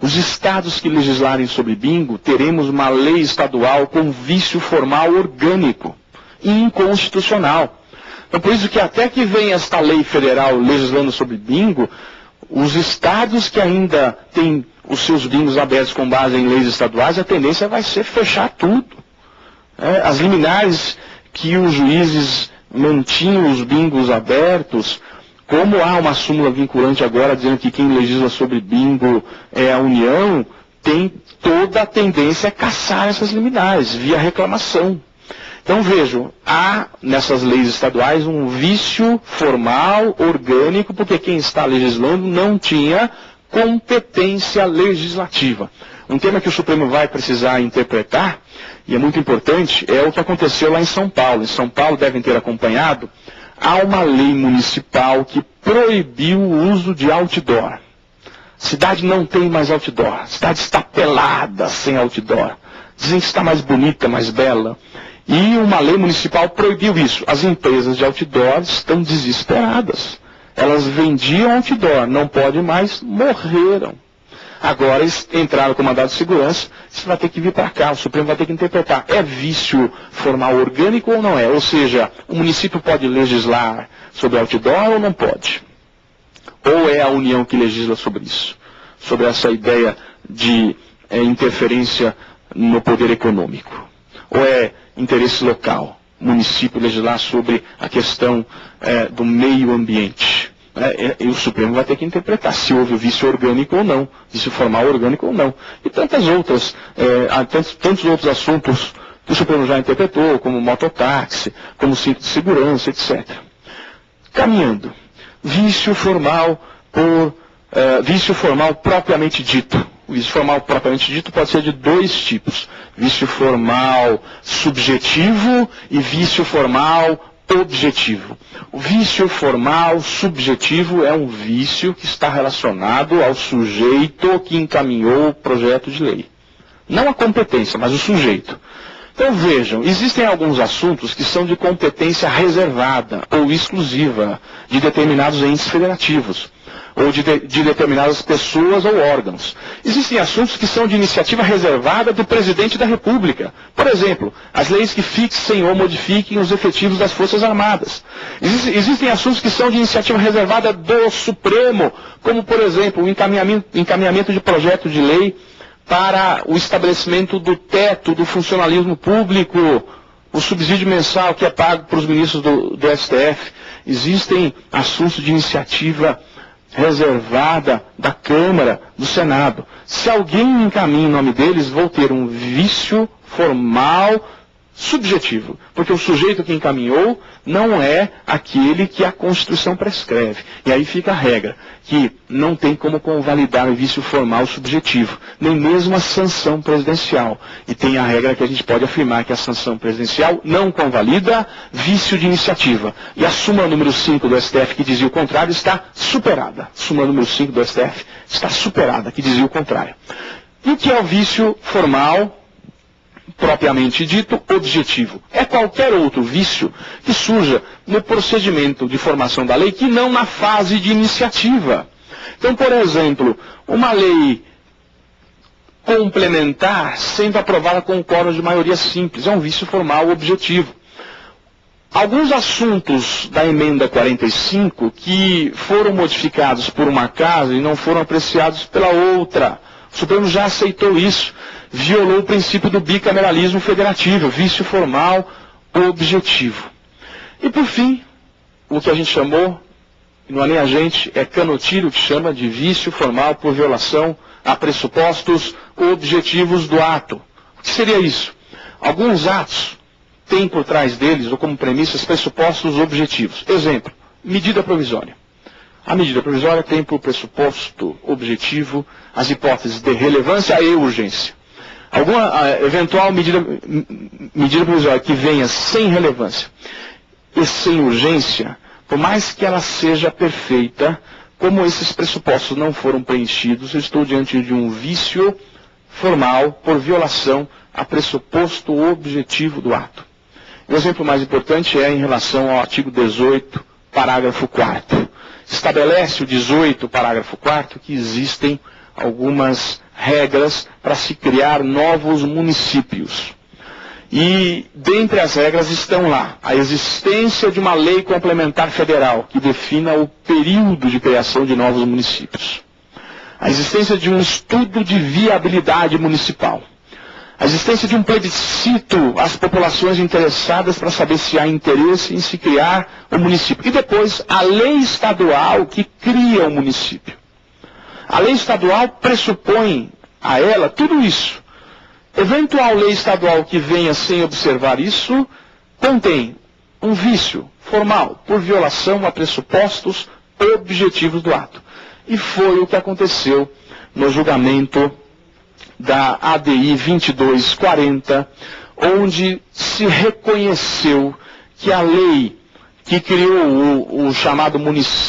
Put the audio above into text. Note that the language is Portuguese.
Os estados que legislarem sobre bingo, teremos uma lei estadual com vício formal orgânico e inconstitucional. Então, por isso que até que venha esta lei federal legislando sobre bingo, os estados que ainda têm os seus bingos abertos com base em leis estaduais, a tendência vai ser fechar tudo. As liminares que os juízes mantinham os bingos abertos, como há uma súmula vinculante agora dizendo que quem legisla sobre bingo é a União, tem toda a tendência a caçar essas liminares via reclamação. Então vejam, há nessas leis estaduais um vício formal, orgânico, porque quem está legislando não tinha competência legislativa. Um tema que o Supremo vai precisar interpretar, e é muito importante, é o que aconteceu lá em São Paulo. Em São Paulo, devem ter acompanhado, há uma lei municipal que proibiu o uso de outdoor. A cidade não tem mais outdoor. A cidade está pelada sem outdoor. Dizem que está mais bonita, mais bela. E uma lei municipal proibiu isso. As empresas de outdoor estão desesperadas. Elas vendiam outdoor, não pode mais, morreram. Agora eles entraram com mandado de segurança, isso vai ter que vir para cá, o Supremo vai ter que interpretar. É vício formal orgânico ou não é? Ou seja, o município pode legislar sobre outdoor ou não pode? Ou é a União que legisla sobre isso? Sobre essa ideia de interferência no poder econômico? Ou é interesse local, município legislar sobre a questão do meio ambiente? E o Supremo vai ter que interpretar se houve vício orgânico ou não, vício formal orgânico ou não. E tantas outras, tantos outros assuntos que o Supremo já interpretou, como mototáxi, como cinto de segurança, etc. Caminhando, vício formal propriamente dito. O vício formal propriamente dito pode ser de dois tipos. Vício formal subjetivo e vício formal objetivo. O vício formal subjetivo é um vício que está relacionado ao sujeito que encaminhou o projeto de lei. Não a competência, mas o sujeito. Então vejam, existem alguns assuntos que são de competência reservada ou exclusiva de determinados entes federativos, ou de determinadas pessoas ou órgãos. Existem assuntos que são de iniciativa reservada do presidente da República. Por exemplo, as leis que fixem ou modifiquem os efetivos das Forças Armadas. Existem assuntos que são de iniciativa reservada do Supremo, como, por exemplo, o encaminhamento de projeto de lei para o estabelecimento do teto do funcionalismo público, o subsídio mensal que é pago para os ministros do STF. Existem assuntos de iniciativa reservada da Câmara, do Senado. Se alguém encaminha em nome deles, vou ter um vício formal subjetivo, porque o sujeito que encaminhou não é aquele que a Constituição prescreve. E aí fica a regra, que não tem como convalidar o vício formal subjetivo, nem mesmo a sanção presidencial. E tem a regra que a gente pode afirmar que a sanção presidencial não convalida vício de iniciativa. E a súmula número 5 do STF, que dizia o contrário, está superada. A súmula número 5 do STF está superada, que dizia o contrário. E o que é o vício formal propriamente dito, objetivo? É qualquer outro vício que surja no procedimento de formação da lei, que não na fase de iniciativa. Então, por exemplo, uma lei complementar sendo aprovada com um quórum de maioria simples, é um vício formal objetivo. Alguns assuntos da emenda 45 que foram modificados por uma casa e não foram apreciados pela outra. O Supremo já aceitou isso. Violou o princípio do bicameralismo federativo, vício formal objetivo. E por fim, o que a gente chamou, não é nem a gente, é Canottilho que chama de vício formal por violação a pressupostos objetivos do ato. O que seria isso? Alguns atos têm por trás deles, ou como premissas, pressupostos objetivos. Exemplo, medida provisória. A medida provisória tem por pressuposto objetivo as hipóteses de relevância e urgência. Alguma eventual medida provisória que venha sem relevância e sem urgência, por mais que ela seja perfeita, como esses pressupostos não foram preenchidos, eu estou diante de um vício formal por violação a pressuposto objetivo do ato. O exemplo mais importante é em relação ao artigo 18, parágrafo 4º. Estabelece o 18, parágrafo 4º, que existem algumas regras para se criar novos municípios. E dentre as regras estão lá a existência de uma lei complementar federal que defina o período de criação de novos municípios. A existência de um estudo de viabilidade municipal. A existência de um plebiscito às populações interessadas para saber se há interesse em se criar um município. E depois, a lei estadual que cria o município. A lei estadual pressupõe a ela tudo isso. Eventual lei estadual que venha sem observar isso, contém um vício formal por violação a pressupostos objetivos do ato. E foi o que aconteceu no julgamento da ADI 2240, onde se reconheceu que a lei que criou o chamado município